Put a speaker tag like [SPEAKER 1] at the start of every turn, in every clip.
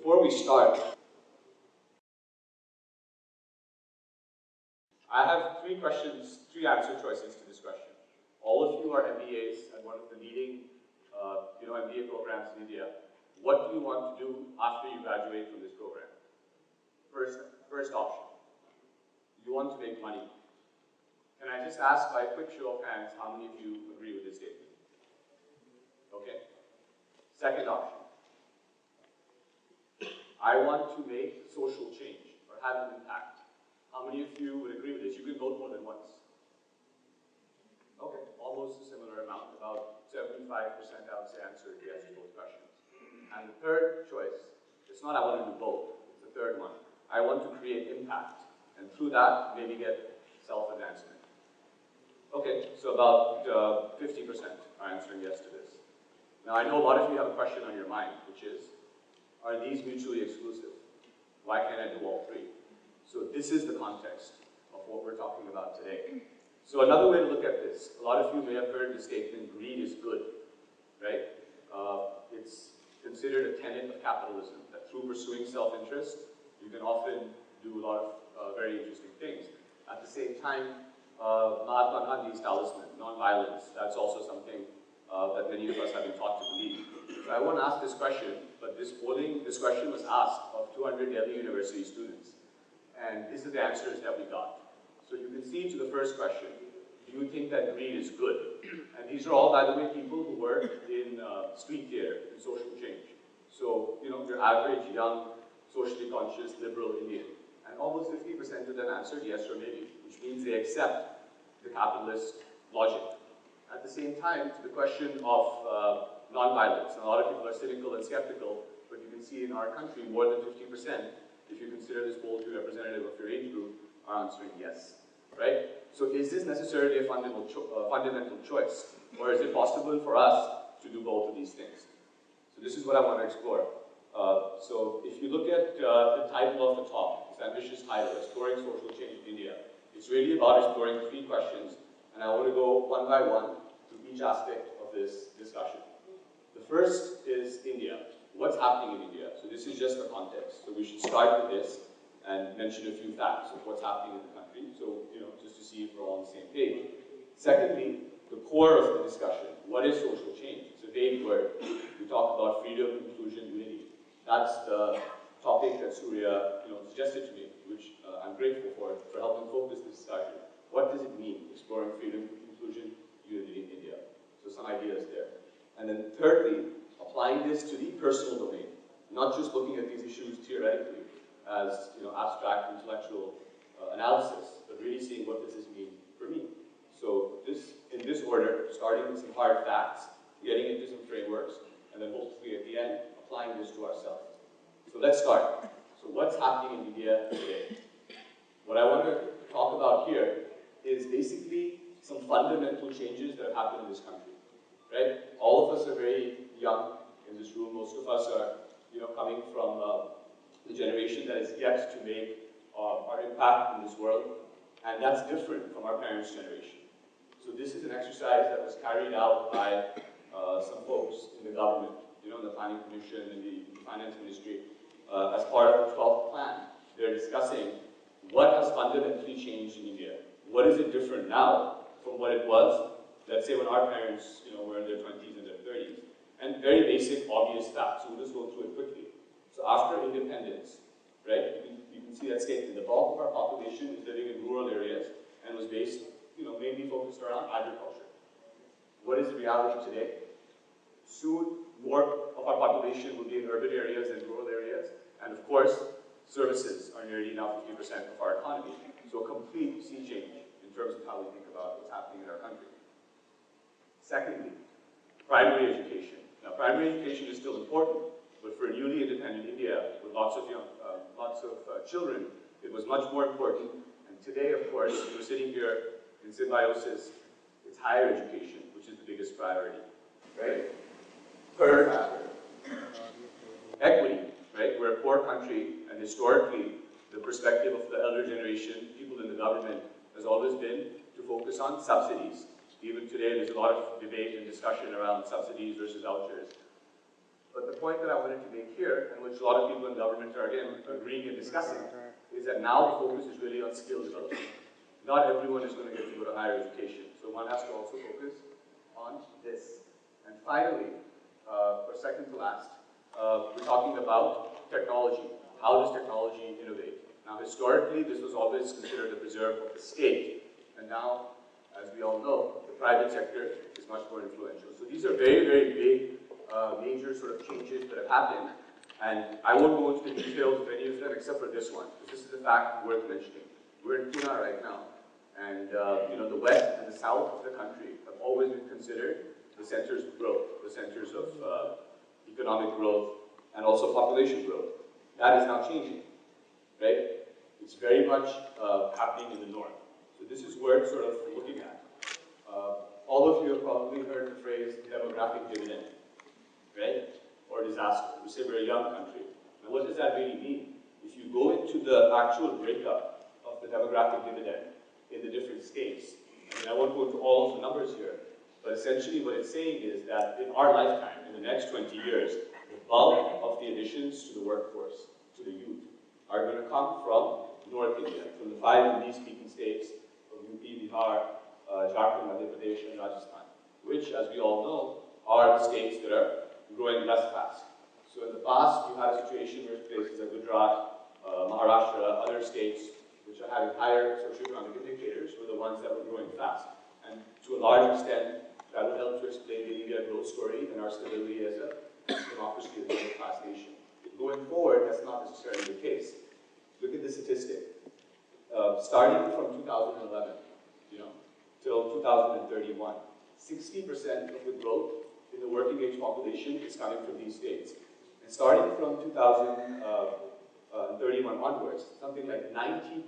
[SPEAKER 1] before we start, I have three answer choices to this question. All of you are MBAs at one of the leading MBA programs in India. What do you want to do after you graduate from this program? First option, you want to make money. Can I just ask by a quick show of hands, how many of you agree with this statement? Okay. Second option, I want to make social change or have an impact. How many of you would agree with this? You can vote more than once. Okay, almost a similar amount, about 75% I would say answered yes to both questions. And the third choice, it's not I want to do both, it's the third one. I want to create impact, and through that, maybe get self-advancement. Okay, so about 50% are answering yes to this. Now I know a lot of you have a question on your mind, which is, are these mutually exclusive? Why can't I do all three? So this is the context of what we're talking about today. So another way to look at this, a lot of you may have heard the statement, greed is good, right? It's considered a tenet of capitalism, that through pursuing self-interest, you can often do a lot of very interesting things. At the same time, Mahatma Gandhi's talisman, non-violence, that's also something that many of us have been taught to believe. So I won't ask this question, but this question was asked of 200 Delhi University students. And these are the answers that we got. So you can see to the first question, do you think that greed is good? And these are all, by the way, people who work in street theater, in social change. So, your average, young, socially conscious, liberal Indian. And almost 50% of them answered yes or maybe, which means they accept the capitalist logic. At the same time, to the question of non-violence, and a lot of people are cynical and skeptical, but you can see in our country, more than 50%, if you consider this poll to be representative of your age group, are answering yes, right? So is this necessarily a fundamental choice, or is it possible for us to do both of these things? So this is what I want to explore. So if you look at the title of the talk, this ambitious title, Exploring Social Change in India, it's really about exploring three questions, and I want to go one by one through each aspect of this discussion. The first is India. What's happening in India? So this is just the context. So we should start with this and mention a few facts of what's happening in the country. So, just to see if we're all on the same page. Secondly, the core of the discussion. What is social change? It's a vague word. We talk about freedom, inclusion, unity. That's the topic that Surya, suggested to me, which I'm grateful for helping focus this discussion. What does it mean, exploring freedom, inclusion, unity in India? So some ideas there. And then thirdly, applying this to the personal domain, not just looking at these issues theoretically as abstract intellectual analysis, but really seeing what does this mean for me. So in this order, starting with some hard facts, getting into some frameworks, and then hopefully at the end, applying this to ourselves. So let's start. So what's happening in India today? What I want to talk about here is basically some fundamental changes that have happened in this country, right? All of us are very young in this room. Most of us are, coming from the generation that is yet to make our impact in this world, and that's different from our parents' generation. So this is an exercise that was carried out by some folks in the government, in the Planning Commission and the Finance Ministry, as part of the 12th plan. They're discussing what has fundamentally changed in India. What is it different now from what it was, let's say, when our parents, were in their 20s and their 30s? And very basic, obvious facts. So we'll just go through it quickly. So after independence, right, you can see that statement. The bulk of our population is living in rural areas and was based, mainly focused around agriculture. What is the reality today? Soon, more of our population will be in urban areas than rural areas. And of course, services are nearly now 50% of our economy. So a complete sea change in terms of how we think about what's happening in our country. Secondly, primary education. Now, primary education is still important, but for a newly independent India with lots of children, it was much more important. And today, of course, we're sitting here in symbiosis. It's higher education, which is the biggest priority, right? Third factor, equity, right? We're a poor country, and historically, the perspective of the elder generation, people in the government, has always been to focus on subsidies. Even today, there's a lot of debate and discussion around subsidies versus vouchers. But the point that I wanted to make here, and which a lot of people in government are again agreeing and discussing, is that now the focus is really on skill development. Not everyone is going to get to go to higher education, so one has to also focus on this. And finally, or second to last, we're talking about technology. How does technology innovate? Now, historically, this was always considered the preserve of the state, and now, as we all know, the private sector is much more influential. So these are very, very big, major sort of changes that have happened, and I won't go into the details of any of them except for this one, because this is a fact worth mentioning. We're in Pune right now, and you know, the west and the south of the country have always been considered the centers of growth, the centers of economic growth, and also population growth. That is now changing, right? It's very much happening in the north. So this is worth sort of looking at. All of you have probably heard the phrase demographic dividend, right? Or disaster. We say we're a young country. Now what does that really mean? If you go into the actual breakup of the demographic dividend in the different states, I mean, I won't go into all of the numbers here, but essentially what it's saying is that in our lifetime, in the next 20 years, the bulk of the additions to the workforce, to the youth, are going to come from North India, from the 5 Hindi-speaking states of UP, Bihar, Jharkhand, Madhya Pradesh, and Rajasthan, which, as we all know, are the states that are growing less fast. So in the past, you had a situation where places like Gujarat, Maharashtra, other states which are having higher socioeconomic indicators were the ones that were growing fast. And to a large extent, that would help to explain the India growth story and our stability as a democracy as a middle-class nation. Going forward, that's not necessarily the case. Look at the statistic. Starting from 2011, till 2031, 60% of the growth in the working age population is coming from these states. And starting from 2031 onwards, something like 90%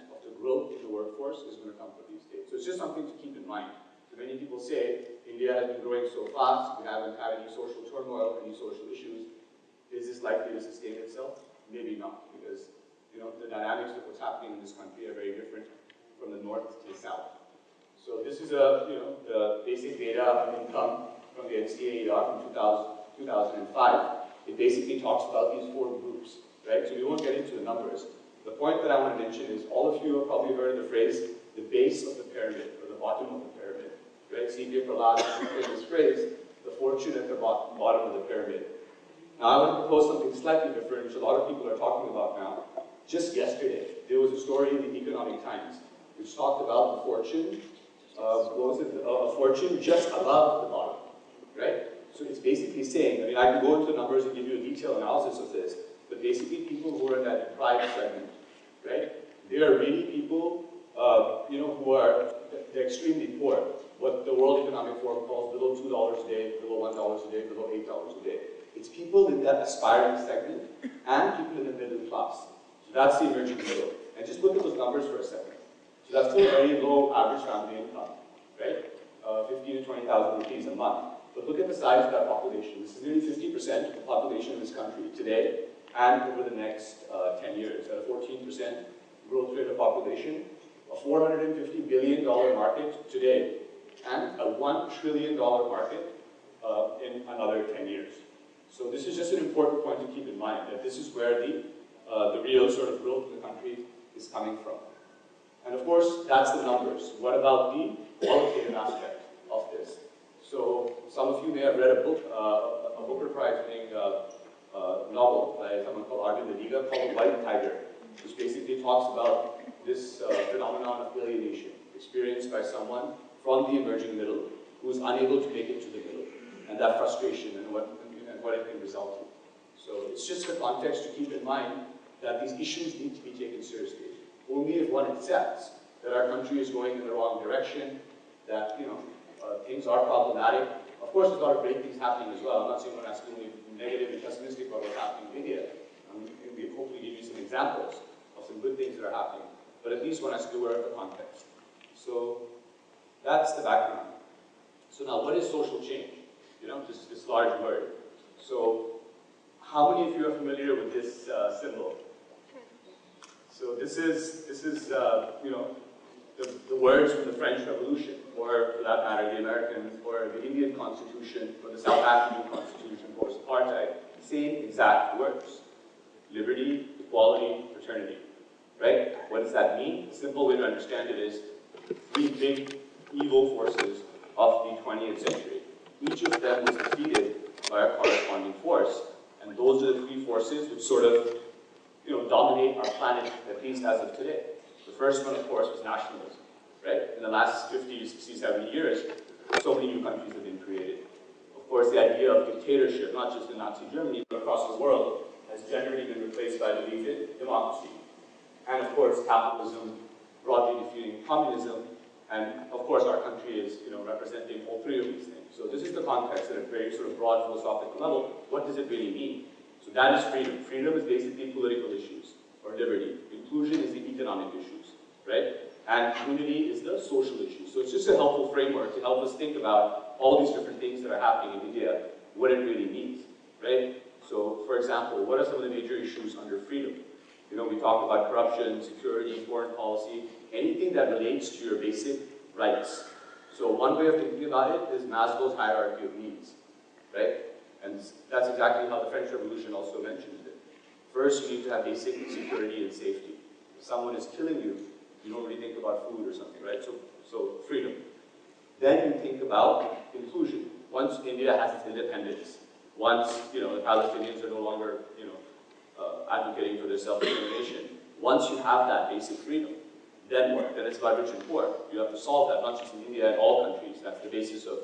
[SPEAKER 1] of the growth in the workforce is going to come from these states. So it's just something to keep in mind. So many people say, India has been growing so fast, we haven't had any social turmoil, any social issues. Is this likely to sustain itself? Maybe not, because the dynamics of what's happening in this country are very different from the north to the south. So this is the basic data on income from the NCAER from 2005. It basically talks about these 4 groups, right? So we won't get into the numbers. The point that I want to mention is all of you have probably heard the phrase, the base of the pyramid, or the bottom of the pyramid, right? C.P. Prahlad has this phrase, the fortune at the bottom of the pyramid. Now I want to propose something slightly different, which a lot of people are talking about now. Just yesterday, there was a story in the Economic Times which talked about the fortune, a fortune just above the bottom, right? So it's basically saying, I mean, I can go into the numbers and give you a detailed analysis of this, but basically people who are in that deprived segment, right? They are really people, who are they're extremely poor. What the World Economic Forum calls below $2 a day, below $1 a day, below $8 a day. It's people in that aspiring segment and people in the middle class. So that's the emerging middle. And just look at those numbers for a second. So that's still very low average family income, right? 15 to 20,000 rupees a month. But look at the size of that population. This is nearly 50% of the population in this country today and over the next 10 years. At a 14% growth rate of population, a $450 billion market today, and a $1 trillion market in another 10 years. So this is just an important point to keep in mind, that this is where the real sort of growth in the country is coming from. And of course, that's the numbers. What about the qualitative aspect of this? So some of you may have read a book, a Booker Prize-winning novel by someone called Arvind Adiga called The White Tiger, which basically talks about this phenomenon of alienation experienced by someone from the emerging middle who is unable to make it to the middle, and that frustration and what it can result in. So it's just the context to keep in mind that these issues need to be taken seriously. Only if one accepts that our country is going in the wrong direction, that things are problematic. Of course, there's a lot of great things happening as well. I'm not saying one has to be only negative and pessimistic about what's happening in India. We hopefully give you some examples of some good things that are happening. But at least one has to be aware of the context. So that's the background. So now, what is social change? This large word. So how many of you are familiar with this symbol? So this is the words from the French Revolution, or for that matter, the American, or the Indian Constitution, or the South African Constitution, apartheid, same exact words. Liberty, equality, fraternity, right? What does that mean? A simple way to understand it is three big evil forces of the 20th century. Each of them was defeated by a corresponding force, and those are the three forces which sort of, dominate our planet, at least as of today. The first one, of course, was nationalism, right? In the last 50, 60, 70 years, so many new countries have been created. Of course, the idea of dictatorship, not just in Nazi Germany, but across the world, has generally been replaced by belief in democracy. And of course, capitalism broadly defeating communism, and of course our country is representing all three of these things. So this is the context at a very sort of broad philosophical level. What does it really mean? So that is freedom. Freedom is basically political issues, or liberty. Inclusion is the economic issues, right? And unity is the social issues. So it's just a helpful framework to help us think about all these different things that are happening in India, what it really means, right? So, for example, what are some of the major issues under freedom? We talk about corruption, security, foreign policy, anything that relates to your basic rights. So one way of thinking about it is Maslow's hierarchy of needs, right? And that's exactly how the French Revolution also mentions it. First, you need to have basic security and safety. If someone is killing you, you don't really think about food or something, right? So freedom. Then you think about inclusion. Once India has its independence, once the Palestinians are no longer advocating for their self-determination, once you have that basic freedom, then what? Then it's about rich and poor. You have to solve that, not just in India, in all countries. That's the basis of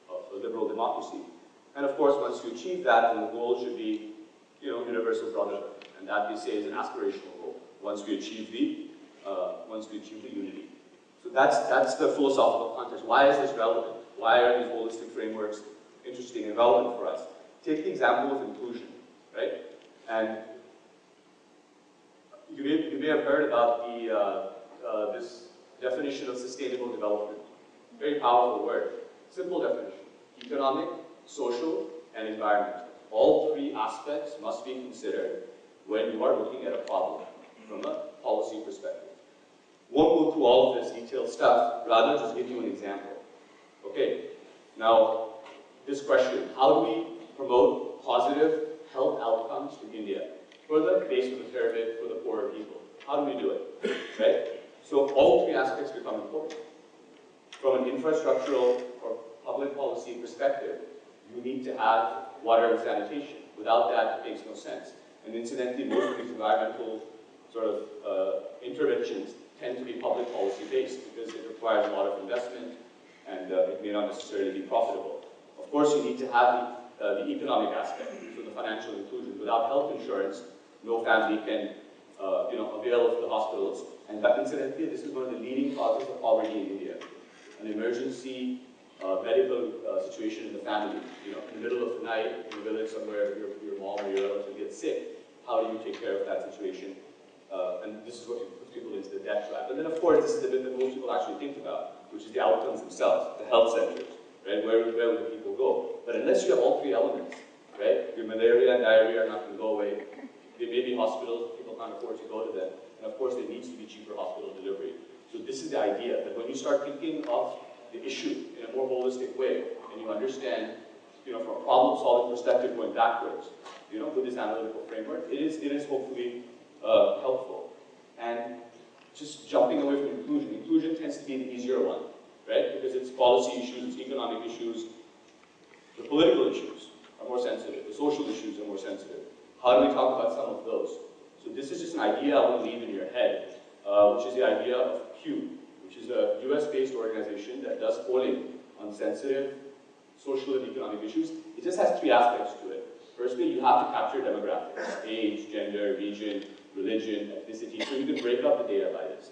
[SPEAKER 1] a liberal democracy. And of course, once you achieve that, then the goal should be universal brotherhood. And that we say is an aspirational goal. Once we achieve the unity. So that's the philosophical context. Why is this relevant? Why are these holistic frameworks interesting and relevant for us? Take the example of inclusion, right? And you may have heard about this definition of sustainable development. Very powerful word. Simple definition. Economic, social, and environmental. All three aspects must be considered when you are looking at a problem from a policy perspective. Won't go through all of this detailed stuff, rather just give you an example. Okay, now this question, how do we promote positive health outcomes in India for the base of the pyramid, for the poorer people? How do we do it, right? So all three aspects become important. From an infrastructural or public policy perspective, you need to have water and sanitation. Without that, it makes no sense. And incidentally, most of these environmental sort of interventions tend to be public policy based because it requires a lot of investment and it may not necessarily be profitable. Of course, you need to have the economic aspect, so the financial inclusion. Without health insurance, no family can avail of the hospitals. And that, incidentally, this is one of the leading causes of poverty in India. An emergency medical situation in the family. In the middle of the night, in the village somewhere, your mom or your relative gets sick. How do you take care of that situation? And this is what puts people into the death trap. And then, of course, this is the bit that most people actually think about, which is the outcomes themselves, the health centers, right? Where will the people go? But unless you have all three elements, right? Your malaria and diarrhea are not going to go away. There may be hospitals, people can't afford to go to them. And of course, there needs to be cheaper hospital delivery. So this is the idea, that when you start thinking of the issue in a more holistic way, and you understand, from a problem-solving perspective going backwards, with this analytical framework, it is hopefully helpful. And just jumping away from inclusion. Inclusion tends to be the easier one, right? Because it's policy issues, it's economic issues. The political issues are more sensitive. The social issues are more sensitive. How do we talk about some of those? So this is just an idea I want to leave in your head, which is the idea of Q, which is a US-based organization that does polling on sensitive social and economic issues. It just has three aspects to it. Firstly, you have to capture demographics, age, gender, region, religion, ethnicity, so you can break up the data by this.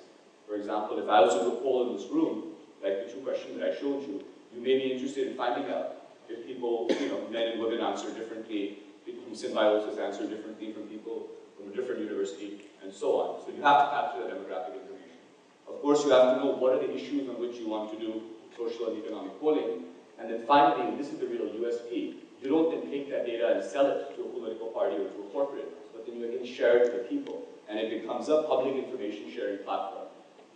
[SPEAKER 1] For example, if I was to do a poll in this room, like the two questions that I showed you, you may be interested in finding out if people, men and women answer differently, people from symbiosis answer differently from people from a different university, and so on. So you have to capture the demographic information. Of course, you have to know what are the issues on which you want to do social and economic polling. And then finally, and this is the real USP, you don't then take that data and sell it to a political party or to a corporate, but then you again share it with people, and it becomes a public information sharing platform.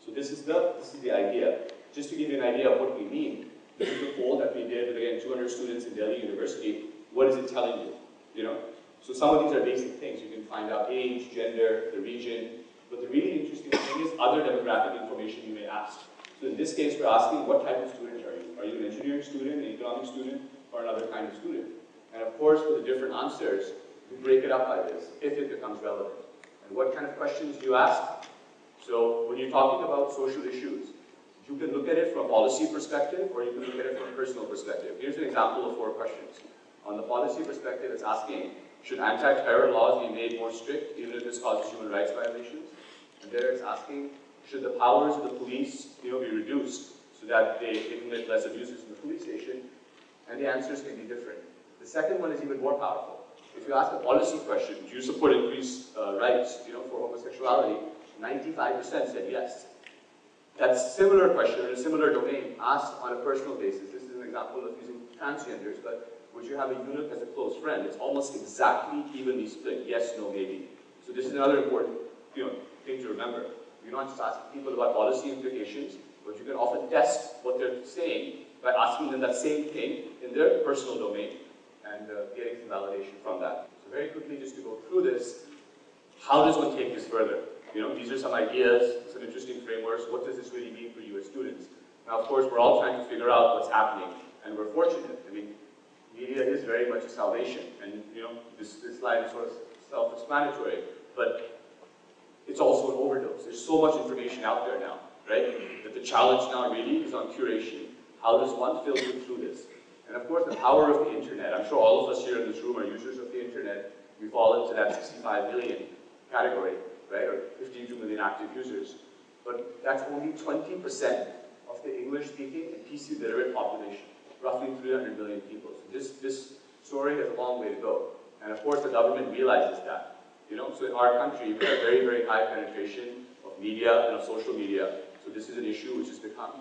[SPEAKER 1] So this is the idea. Just to give you an idea of what we mean, this is a poll that we did with, again, 200 students in Delhi University. What is it telling you? you know? So some of these are basic things. You can find out age, gender, the region, but the really interesting thing is other demographic information you may ask. So in this case, we're asking, what type of student are you? Are you an engineering student, an economic student, or another kind of student? And of course, for the different answers, we break it up by this, if it becomes relevant. And what kind of questions do you ask? So when you're talking about social issues, you can look at it from a policy perspective, or you can look at it from a personal perspective. Here's an example of 4 questions. On the policy perspective, it's asking, should anti-terror laws be made more strict, even if this causes human rights violations? And there it's asking, should the powers of the police be reduced so that they commit less abuses in the police station? And the answers can be different. The second one is even more powerful. If you ask a policy question, do you support increased rights for homosexuality? 95% said yes. That similar question in a similar domain asked on a personal basis. This is an example of using transgenders, but would you have a eunuch as a close friend? It's almost exactly evenly split. Yes, no, maybe. So this is another important thing to remember. You're not just asking people about policy implications, but you can often test what they're saying by asking them that same thing in their personal domain and getting some validation from that. So very quickly, just to go through this, how does one take this further? These are some ideas, some interesting frameworks. What does this really mean for you as students? Now, of course, we're all trying to figure out what's happening, and we're fortunate. I mean, media is very much a salvation, and this slide is sort of self-explanatory, but it's also an overdose. There's so much information out there now, right? That the challenge now really is on curation. How does one filter through this? And of course, the power of the internet. I'm sure all of us here in this room are users of the internet. We fall into that 65 million category, right? Or 52 million active users. But that's only 20% of the English-speaking and PC-literate population, roughly 300 million people. So this story has a long way to go. And of course, the government realizes that. So in our country, we have very, very high penetration of media and of social media. So this is an issue which has become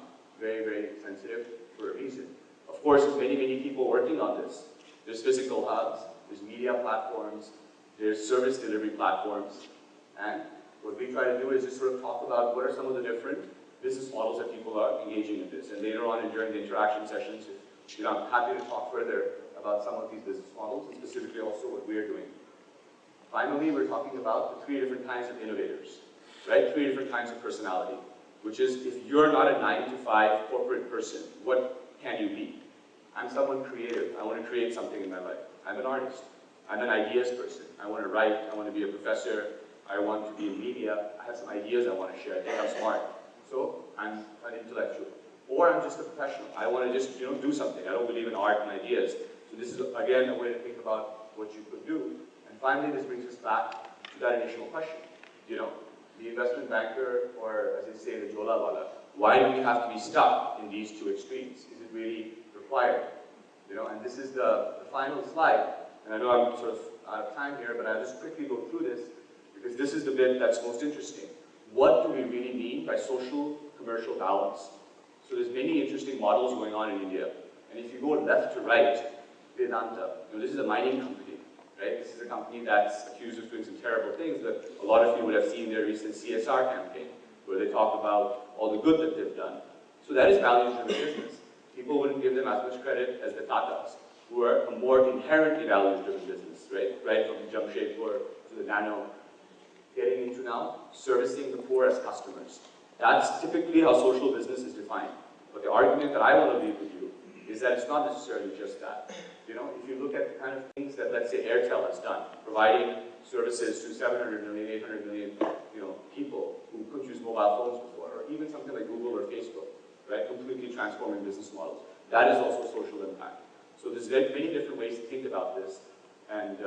[SPEAKER 1] very, very sensitive for a reason. Of course, there's many, many people working on this. There's physical hubs, there's media platforms, there's service delivery platforms. And what we try to do is just sort of talk about what are some of the different business models that people are engaging in this. And later on and during the interaction sessions, I'm happy to talk further about some of these business models and specifically also what we're doing. Finally, we're talking about the 3 different kinds of innovators, right? 3 different kinds of personality, which is if you're not a 9-to-5 corporate person, what can you be? I'm someone creative. I want to create something in my life. I'm an artist. I'm an ideas person. I want to write. I want to be a professor. I want to be in media. I have some ideas I want to share. I think I'm smart. So I'm an intellectual. Or I'm just a professional. I want to just do something. I don't believe in art and ideas. So this is, again, a way to think about what you could do. And finally, this brings us back to that initial question. The investment banker, or as they say, the Jola Wala, why do we have to be stuck in these 2 extremes? Is it really required? And this is the final slide. And I know I'm sort of out of time here, but I'll just quickly go through this, because this is the bit that's most interesting. What do we really mean by social-commercial balance? So there's many interesting models going on in India. And if you go left to right, Vedanta, this is a mining company, right? This is a company that's accused of doing some terrible things, but a lot of you would have seen their recent CSR campaign, where they talk about all the good that they've done. So that is values-driven business. People wouldn't give them as much credit as the Tatas, who are a more inherently values-driven business, right? From Jamshedpur to the Nano, getting into now servicing the poor as customers. That's typically how social business is defined. But the argument that I want to leave with you is that it's not necessarily just that. If you look at the kind of things that, let's say, Airtel has done, providing services to 700 million, 800 million, people who couldn't use mobile phones before, or even something like Google or Facebook, right? Completely transforming business models. That is also social impact. So there's many different ways to think about this. And,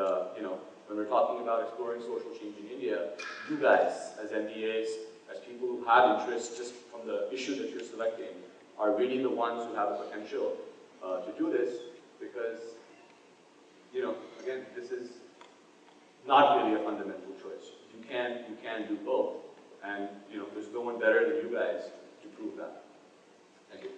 [SPEAKER 1] when we're talking about exploring social change in India, you guys, as MBAs, as people who have interest just from the issue that you're selecting, are really the ones who have the potential to do this, because, again, this is not really a fundamental choice. You can do both, and there's no one better than you guys to prove that. Thank you.